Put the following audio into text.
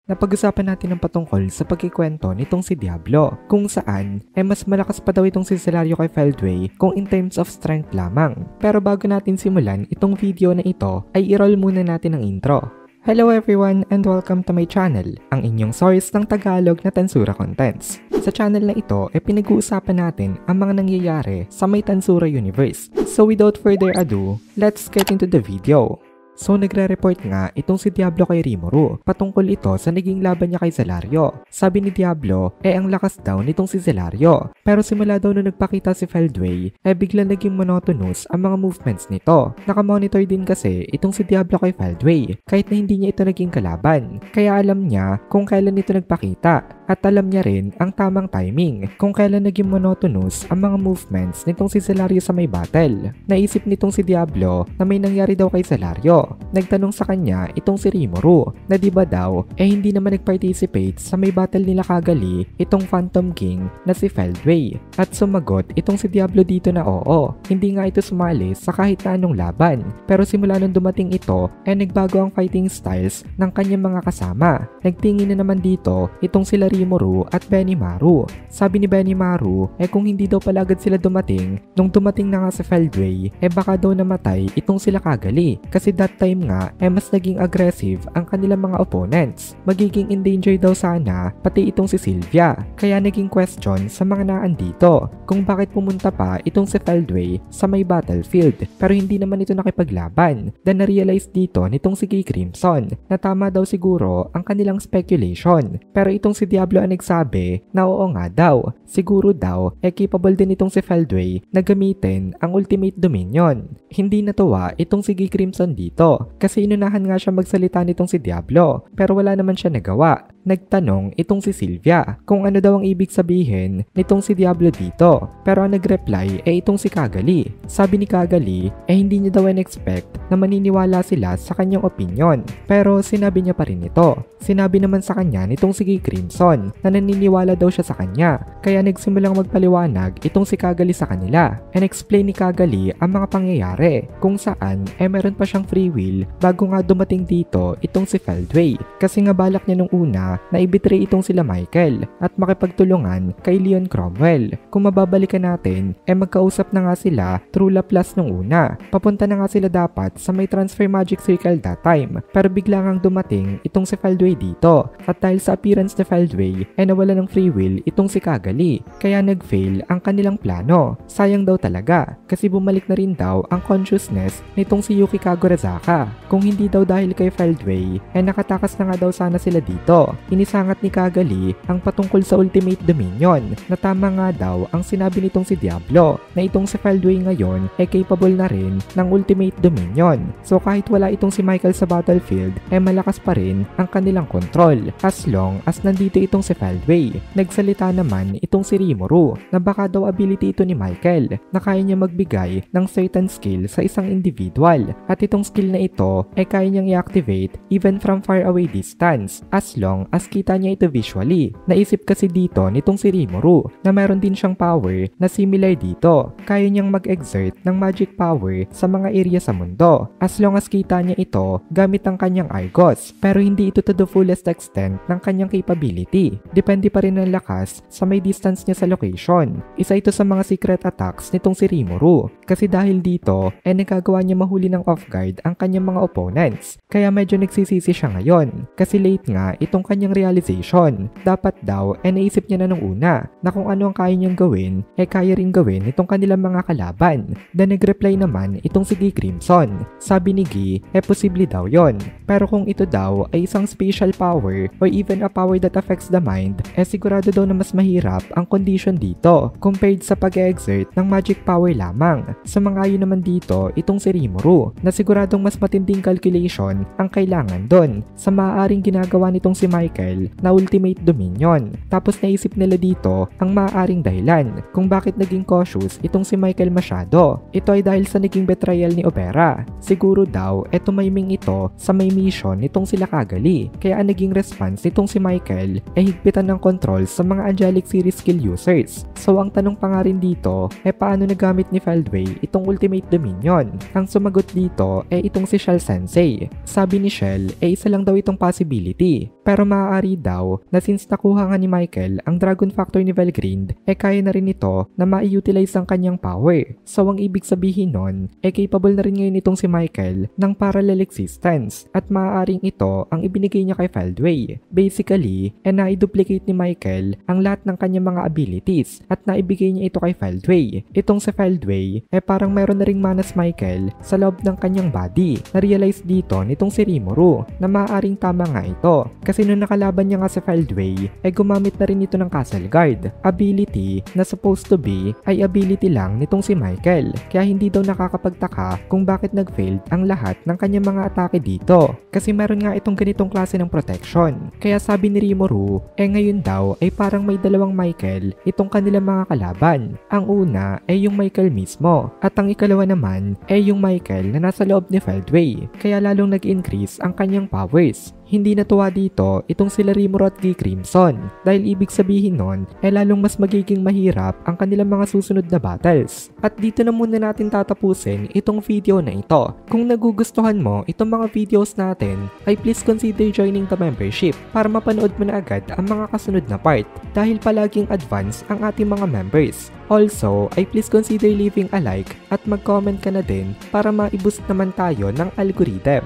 Napag-usapan natin ang patungkol sa pagkikwento nitong si Diablo, kung saan mas malakas pa daw itong si Celario kay Feldway kung in terms of strength lamang. Pero bago natin simulan itong video na ito, ay i-roll muna natin ang intro. Hello everyone and welcome to my channel, ang inyong source ng Tagalog na Tansura Contents. Sa channel na ito pinag-uusapan natin ang mga nangyayari sa may Tansura universe. So without further ado, let's get into the video. So nagre-report nga itong si Diablo kay Rimuru patungkol ito sa naging laban niya kay Celario. Sabi ni Diablo ang lakas daw nitong si Celario, pero simula daw nung nagpakita si Feldway bigla naging monotonous ang mga movements nito. Nakamonitor din kasi itong si Diablo kay Feldway kahit na hindi niya ito naging kalaban, kaya alam niya kung kailan ito nagpakita at alam niya rin ang tamang timing kung kailan naging monotonous ang mga movements nitong si Celario sa may battle. Naisip nitong si Diablo na may nangyari daw kay Celario. Nagtanong sa kanya itong si Rimuru na diba daw hindi naman nag-participate sa may battle nila kagali itong Phantom King na si Feldway. At sumagot itong si Diablo dito na oo, hindi nga ito sumali sa kahit na anong laban. Pero simula nung dumating ito nagbago ang fighting styles ng kanyang mga kasama. Nagtingin na naman dito itong sila Rimuru at Benimaru. Sabi ni Benimaru kung hindi daw pala agad sila dumating nung dumating na nga si Feldway baka daw namatay itong sila kagali kasi that time nga mas naging aggressive ang kanilang mga opponents. Magiging in danger daw sana pati itong si Sylvia. Kaya naging question sa mga naandito kung bakit pumunta pa itong si Feldway sa may battlefield pero hindi naman ito nakipaglaban. Then na-realize dito nitong si Kay Crimson na tama daw siguro ang kanilang speculation. Pero itong si Diablo ang nagsabi na oo nga daw. Siguro daw capable din itong si Feldway na gamitin ang Ultimate Dominion. Hindi natuwa itong si Kay Crimson dito kasi inunahan nga siya magsalita nitong si Diablo pero wala naman siya nagawa. Nagtanong itong si Sylvia kung ano daw ang ibig sabihin nitong si Diablo dito pero ang nag-reply itong si Kagali. Sabi ni Kagali hindi niya daw in-expect na maniniwala sila sa kanyang opinion pero sinabi niya pa rin ito. Sinabi naman sa kanya nitong si Kay Crimson na naniniwala daw siya sa kanya kaya nagsimulang magpaliwanag itong si Kagali sa kanila and explain ni Kagali ang mga pangyayari kung saan meron pa siyang free will bago nga dumating dito itong si Feldway kasi nga balak niya nung una na ibitray itong sila Michael at makipagtulungan kay Leon Cromwell. Kung mababalikan natin magkausap na nga sila through Laplace nung una. Papunta na nga sila dapat sa may transfer magic circle that time pero bigla ngang dumating itong si Feldway dito at dahil sa appearance ni Feldway nawala ng free will itong si Kagali kaya nag-fail ang kanilang plano. Sayang daw talaga kasi bumalik na rin daw ang consciousness nitong si Yuki Kagorazaka. Kung hindi daw dahil kay Feldway nakatakas na nga daw sana sila dito. Inisangat ni Kagali ang patungkol sa Ultimate Dominion na tama nga daw ang sinabi nitong si Diablo na itong si Feldway ngayon capable na rin ng Ultimate Dominion. So kahit wala itong si Michael sa battlefield malakas pa rin ang kanilang control as long as nandito itong si Feldway. Nagsalita naman itong si Rimuru na baka daw ability ito ni Michael na kaya niya magbigay ng certain skill sa isang individual at itong skill na ito kaya niyang i-activate even from far away distance as long as kita niya ito visually. Naisip kasi dito nitong si Rimuru na meron din siyang power na similar dito. Kaya niyang mag-exert ng magic power sa mga area sa mundo as long as kita niya ito gamit ang kanyang Argos pero hindi ito to the fullest extent ng kanyang capability. Depende pa rin ang lakas sa may distance niya sa location. Isa ito sa mga secret attacks nitong si Rimuru kasi dahil dito nagagawa niya mahuli ng off guard ang kanyang mga opponents. Kaya medyo nagsisisi siya ngayon kasi late nga itong kanyang realization. Dapat daw naisip niya na nung una na kung ano ang kaya niyang gawin kaya rin gawin itong kanilang mga kalaban. Then nag-reply naman itong si Kay Crimson. Sabi ni Guy posible daw yon pero kung ito daw ay isang special power or even a power that affects the mind sigurado daw na mas mahirap ang condition dito compared sa pag-exert ng magic power lamang. Sa mga ayon naman dito itong si Rimuru na siguradong mas matinding calculation ang kailangan doon sa maaaring ginagawa nitong si Michael na Ultimate Dominion. Tapos naisip nila dito ang maaaring dahilan kung bakit naging cautious itong si Michael masyado. Ito ay dahil sa naging betrayal ni Opera. Siguro daw tumiming ito sa may mission nitong sila Kagali. Kaya ang naging response nitong si Michael higpitan ng control sa mga Angelic Series skill users. So ang tanong pa nga rin dito paano nagamit ni Feldway itong Ultimate Dominion? Ang sumagot dito itong si Shell Sensei. Sabi ni Shell isa lang daw itong possibility. Pero maaari daw na since nakuha nga ni Michael ang Dragon Factor ni Valgrind, kaya na rin ito na ma-utilize ang kanyang power. So ang ibig sabihin nun, capable na rin ngayon itong si Michael ng parallel existence at maaaring ito ang ibinigay niya kay Feldway. Basically, na-duplicate ni Michael ang lahat ng kanyang mga abilities at naibigay niya ito kay Feldway. Itong si Feldway, parang meron na ring manas Michael sa loob ng kanyang body. Na-realize dito nitong si Rimuru na maaaring tama nga ito. Kasi nung nakalaban niya nga si Feldway, gumamit na rin ito ng Castle Guard. Ability na supposed to be ay ability lang nitong si Michael. Kaya hindi daw nakakapagtaka kung bakit nag-failed ang lahat ng kanyang mga atake dito. Kasi meron nga itong ganitong klase ng protection. Kaya sabi ni Rimuru, ngayon daw ay parang may dalawang Michael itong kanilang mga kalaban. Ang una ay yung Michael mismo at ang ikalawa naman ay yung Michael na nasa loob ni Feldway. Kaya lalong nag-increase ang kanyang powers. Hindi natuwa dito itong sila Rimuru at G Crimson dahil ibig sabihin nun lalong mas magiging mahirap ang kanilang mga susunod na battles. At dito na muna natin tatapusin itong video na ito. Kung nagugustuhan mo itong mga videos natin ay please consider joining the membership para mapanood mo na agad ang mga kasunod na part dahil palaging advance ang ating mga members. Also ay please consider leaving a like at mag-comment ka na din para ma-boost naman tayo ng algorithm.